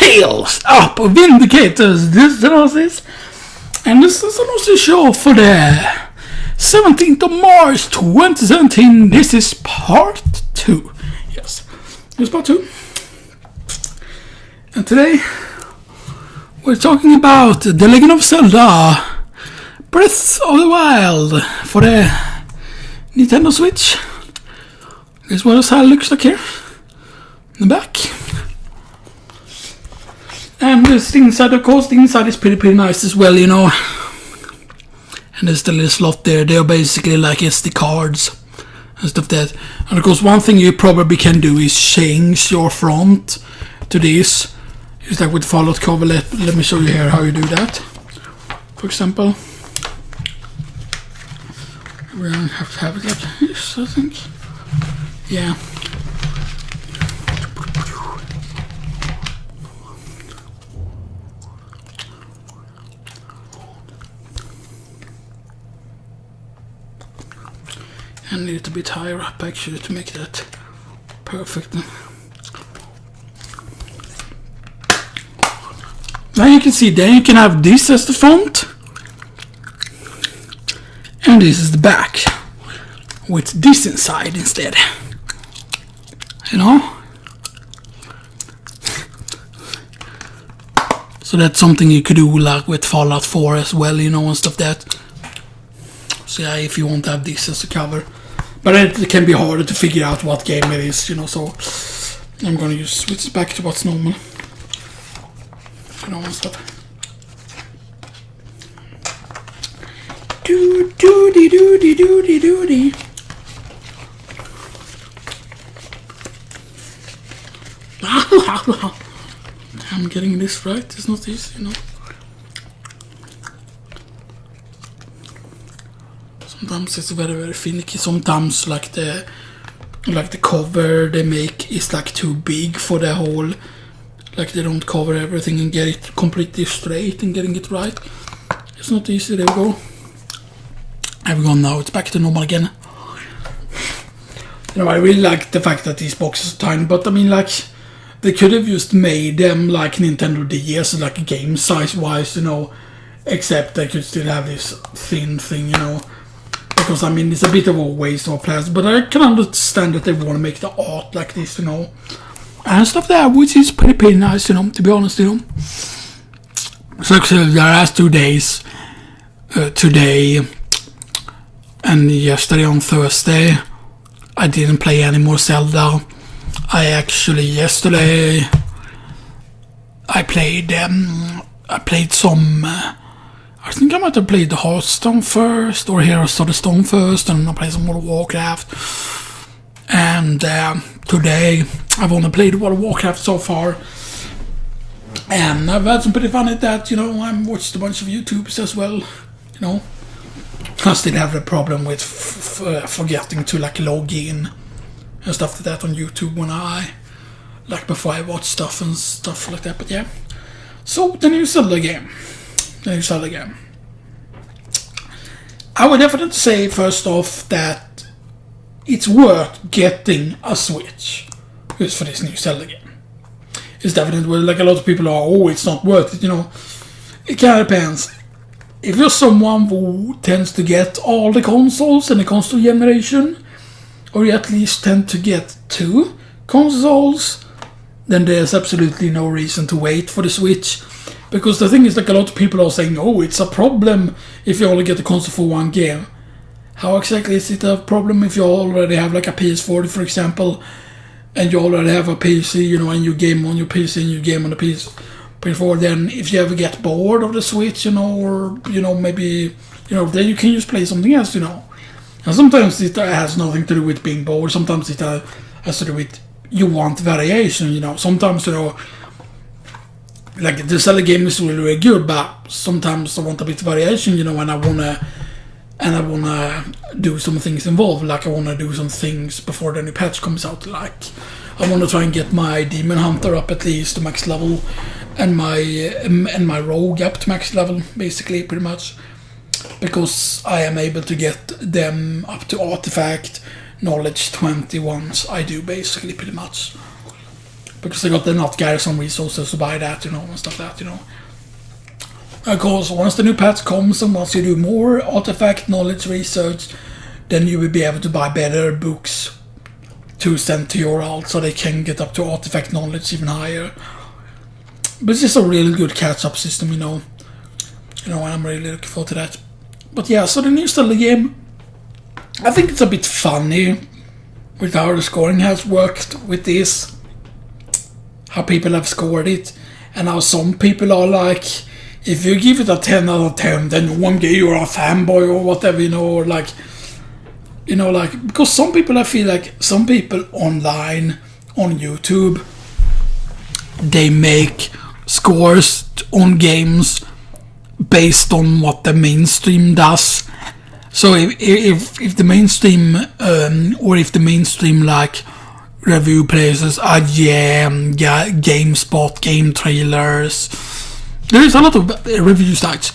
Wheels up, Vindicators, this Xenoxis. And this is Xenoxis Show for the 17th of March 2017. This is part 2. Yes, this is part 2. And today we're talking about The Legend of Zelda Breath of the Wild for the Nintendo Switch. This is what it looks like here in the back. And this inside, of course, the inside is pretty nice as well, you know. And there's the little slot there. They are basically like SD cards and stuff like that. And of course, one thing you probably can do is change your front to this. Just like with folded cover. Let me show you here how you do that. For example, we're gonna have to have it like this, I think. Yeah. I need it a bit higher up actually to make that perfect. Now you can see then you can have this as the front and this is the back with this inside instead, you know. So that's something you could do like with Fallout 4 as well, you know, and stuff like that. So yeah, if you want to have this as a cover. But it can be harder to figure out what game it is, you know, so I'm gonna just switch back to what's normal. You know, and stuff. Do-do-dee-doo-dee-doo-dee-doo-dee. I'm getting this right, it's not easy, you know. Sometimes it's very finicky. Sometimes like the cover they make is like too big for the whole. Like they don't cover everything and get it completely straight and getting it right. It's not easy. There we go. There we go. Now it's back to normal again. You know, I really like the fact that these boxes are tiny, but I mean like they could have just made them like Nintendo DS, like game size wise, you know. Except they could still have this thin thing, you know. Because I mean it's a bit of a waste of plastic, but I can understand that they want to make the art like this, you know, and stuff there, which is pretty nice, you know, to be honest, you know. So actually the last 2 days, today and yesterday on Thursday, I didn't play any more Zelda. I actually yesterday I played some. I think I might have played the Hearthstone first, or Heroes of the Stone first, and I played some World of Warcraft. And today, I've only played World of Warcraft so far. And I've had some pretty fun at that, you know. I've watched a bunch of YouTubes as well, you know. I still have the problem with forgetting to, like, log in and stuff like that on YouTube when like, before I watch stuff and stuff like that, but yeah. So, the new Zelda game. I would definitely say first off that it's worth getting a Switch just for this new Zelda game. It's definitely like a lot of people are, oh, it's not worth it, you know. It kind of depends. If you're someone who tends to get all the consoles in the console generation, or you at least tend to get 2 consoles, then there's absolutely no reason to wait for the Switch. Because the thing is, like, a lot of people are saying, oh, it's a problem if you only get the console for 1 game. How exactly is it a problem if you already have, like, a PS4, for example, and you already have a PC, you know, and you game on your PC and you game on the PS4, then if you ever get bored of the Switch, you know, or, you know, maybe, you know, then you can just play something else, you know. And sometimes it has nothing to do with being bored. Sometimes it has to do with you want variation, you know. Sometimes, you know, like the Zelda game is really good, but sometimes I want a bit of variation, you know, and I wanna do some things involved. Like I wanna do some things before the new patch comes out. Like I wanna try and get my Demon Hunter up at least to max level, and my Rogue up to max level, basically, pretty much, because I am able to get them up to Artifact Knowledge 20 once I do, basically, pretty much. because they got to not gather some resources to buy that, and stuff like that, Of course, once the new patch comes and once you do more artifact knowledge research, then you will be able to buy better books to send to your alt so they can get up to artifact knowledge even higher. But it's just a really good catch-up system, and I'm really looking forward to that. But yeah, so the new Zelda game, I think it's a bit funny with how the scoring has worked with this, how people have scored it, and how some people are like, if you give it a 10 out of 10, then you're a fanboy or whatever, or like, because some people, I feel like some people online on YouTube, they make scores on games based on what the mainstream does. So if the mainstream or if the mainstream like review places are GameSpot, Game Trailers, there is a lot of review sites.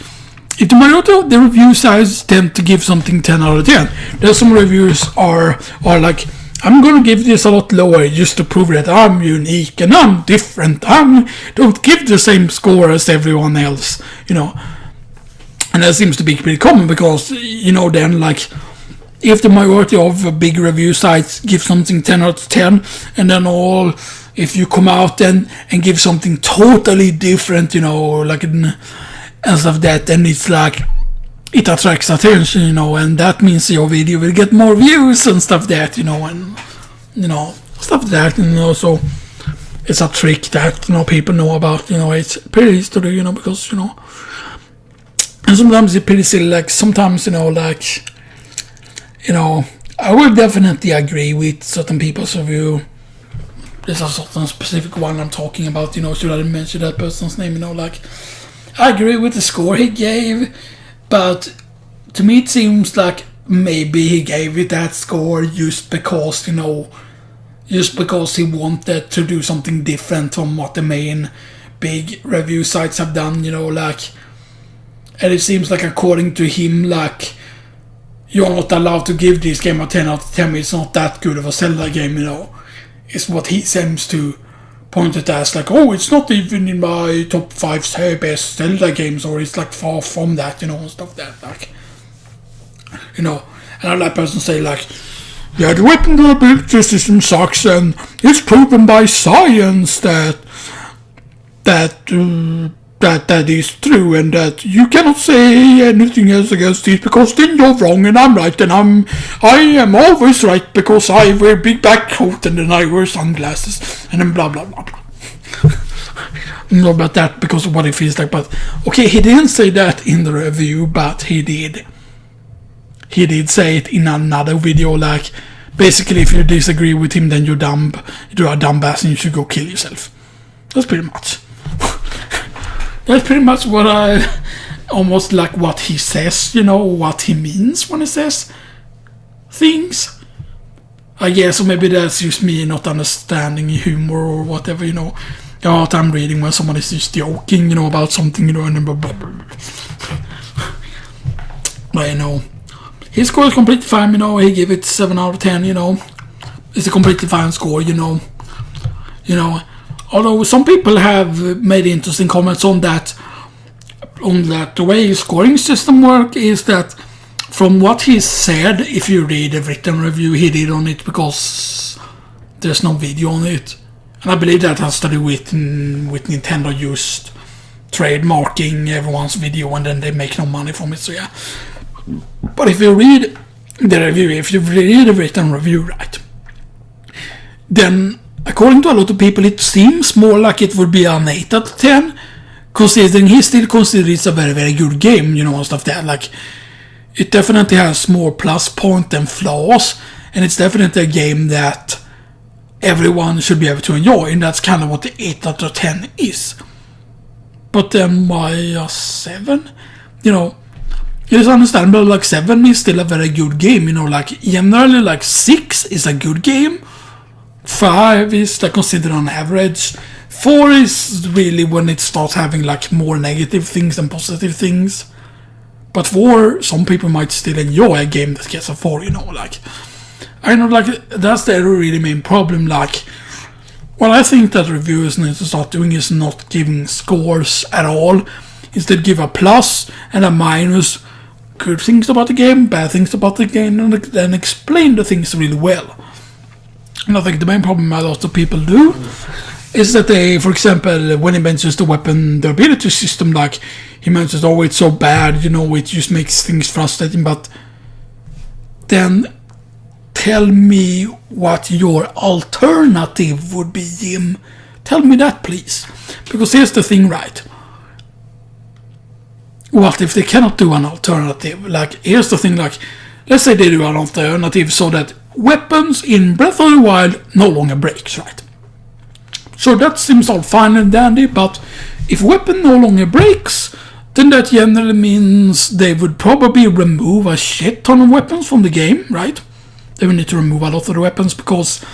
If the majority of the review sites tend to give something 10 out of 10, there's some reviews are like, I'm gonna give this a lot lower just to prove that I'm unique and I'm different. I don't give the same score as everyone else, And that seems to be pretty common because, then like, if the majority of big review sites give something 10 out of 10, and then if you come out and give something totally different, like, and stuff that, then it's like, it attracts attention, and that means your video will get more views and stuff that, and, stuff that, so it's a trick that, people know about, it's pretty easy to do, because, and sometimes it's pretty silly, like, sometimes, I would definitely agree with certain people's review. There's a certain specific one I'm talking about, should I mention that person's name, like, I agree with the score he gave, but to me it seems like maybe he gave it that score just because, just because he wanted to do something different from what the main big review sites have done, like, and it seems like according to him, like, you're not allowed to give this game a 10 out of 10, it's not that good of a Zelda game, is what he seems to point it as, like, oh, it's not even in my top 5 best Zelda games, or it's like far from that, and stuff that, like, and I'll let that person say, like, yeah, the weapon durability system sucks, and it's proven by science that is true, and that you cannot say anything else against it, because then you're wrong and I'm right, and I am always right because I wear big black coat and then I wear sunglasses and then blah blah blah blah. Not about that because of what it feels like, but okay, he didn't say that in the review, but he did say it in another video, like, basically if you disagree with him, then you're dumb, you're a dumbass and you should go kill yourself. That's pretty much. That's pretty much what I, almost like what he says, what he means when he says things. I guess, or maybe that's just me not understanding humor or whatever, what I'm reading when someone is just joking, about something, and then blah, blah, blah. But, his score is completely fine, he gave it 7 out of 10, It's a completely fine score, Although some people have made interesting comments on that. The way his scoring system works is that, from what he said, if you read the written review he did on it, because there's no video on it, and I believe that has to do with Nintendo just trademarking everyone's video and then they make no money from it. So yeah. But if you read the review, if you read the written review right, then according to a lot of people, it seems more like it would be an 8 out of 10, considering he still considers it's a very, very good game, and stuff that, like, it definitely has more plus point than flaws, and it's definitely a game that everyone should be able to enjoy, and that's kind of what the 8 out of 10 is. But then why a 7? It is understandable, like, 7 is still a very good game, like, generally, like, 6 is a good game, 5 is like considered on average. 4 is really when it starts having like more negative things than positive things. But 4, some people might still enjoy a game that gets a 4, like, I know, like, that's the really main problem. Like, what I think that reviewers need to start doing is not giving scores at all. Instead, give a plus and a minus. Good things about the game, bad things about the game, and then explain the things really well. And I think the main problem a lot of people do is that they, for example, when he mentions the weapon, the ability system, like he mentions, oh, it's so bad, it just makes things frustrating, but then tell me what your alternative would be, Jim. Tell me that, please. Because here's the thing, right? What if they cannot do an alternative? Like, here's the thing, like, let's say they do an alternative so that weapons in Breath of the Wild no longer breaks, right? So that seems all fine and dandy, but if weapon no longer breaks, then that generally means they would probably remove a shit ton of weapons from the game, right? They will need to remove a lot of the weapons because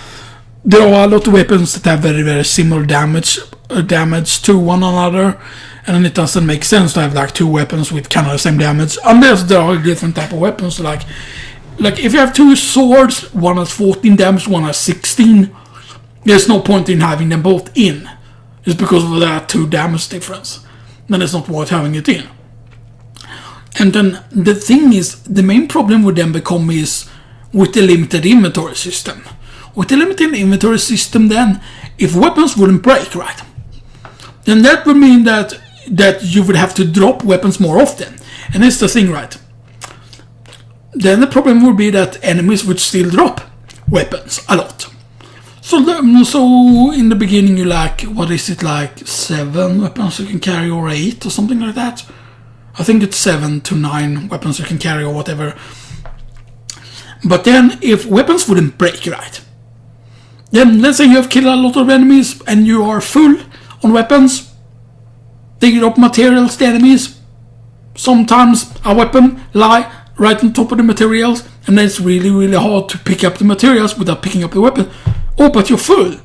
there are a lot of weapons that have very, very similar damage to one another, and then it doesn't make sense to have like two weapons with kind of the same damage unless there are different type of weapons. Like if you have two swords, one has 14 damage, one has 16, there's no point in having them both in. It's because of that 2 damage difference. Then it's not worth having it in. And then the thing is, the main problem would then become is with the limited inventory system. With the limited inventory system, then, if weapons wouldn't break, right, then that would mean that you would have to drop weapons more often. And that's the thing, right? Then the problem would be that enemies would still drop weapons a lot. So in the beginning you like, what is it, like 7 weapons you can carry, or 8 or something like that? I think it's 7 to 9 weapons you can carry or whatever. But then if weapons wouldn't break, right, then let's say you have killed a lot of enemies and you are full on weapons. They drop materials to enemies. Sometimes a weapon lie right on top of the materials, and then it's really, really hard to pick up the materials without picking up the weapon. Oh, but you're full.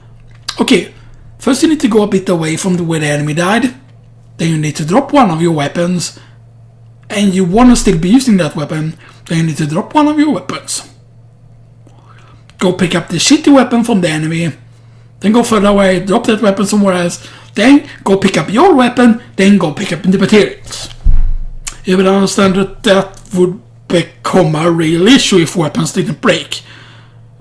Okay, first you need to go a bit away from where the enemy died. Then you need to drop one of your weapons. And you want to still be using that weapon, then you need to drop one of your weapons. Go pick up the shitty weapon from the enemy. Then go further away, drop that weapon somewhere else. Then go pick up your weapon, then go pick up the materials. You would understand that would become a real issue if weapons didn't break.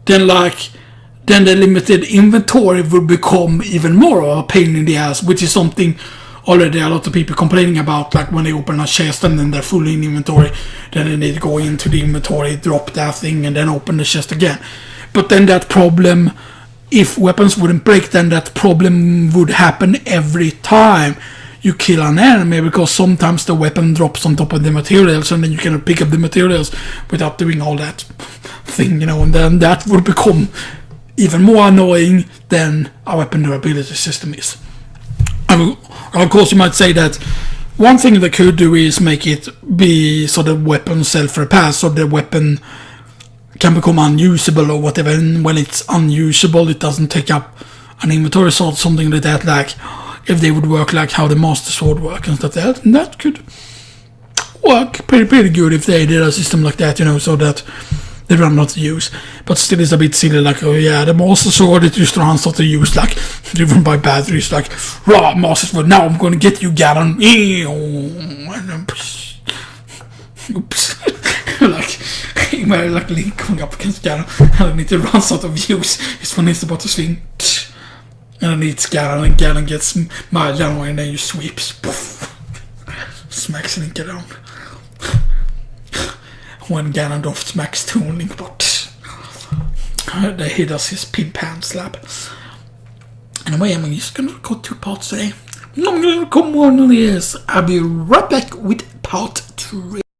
Then the limited inventory would become even more of a pain in the ass, which is something already a lot of people complaining about, like when they open a chest and then they're fully in inventory, then they need to go into the inventory, drop that thing, and then open the chest again. But then that problem, if weapons wouldn't break, then that problem would happen every time you kill an enemy, because sometimes the weapon drops on top of the materials and then you cannot pick up the materials without doing all that thing, and then that would become even more annoying than a weapon durability system is. Of course, you might say that one thing they could do is make it be so the weapon self-repairs, so the weapon can become unusable or whatever, and when it's unusable it doesn't take up an inventory slot, something like that, like if they would work like how the Master Sword works and stuff like that, and that could work pretty good if they did a system like that, so that they run out of use. But still it's a bit silly, like, oh yeah, the Master Sword it just runs out of use, like driven by batteries, like, raw Master Sword, now I'm gonna get you, Ganon. like Link coming up against Ganon, and then it runs out of use. It's when he's about to swing, and then it's Ganon, and Ganon gets mad annoying, and then you sweeps, poof, smacks Link around. When Ganondorf smacks to Link, but he does his pin pan slap. Anyway, I'm just gonna record 2 parts today. I'm gonna record more on this. I'll be right back with part 3.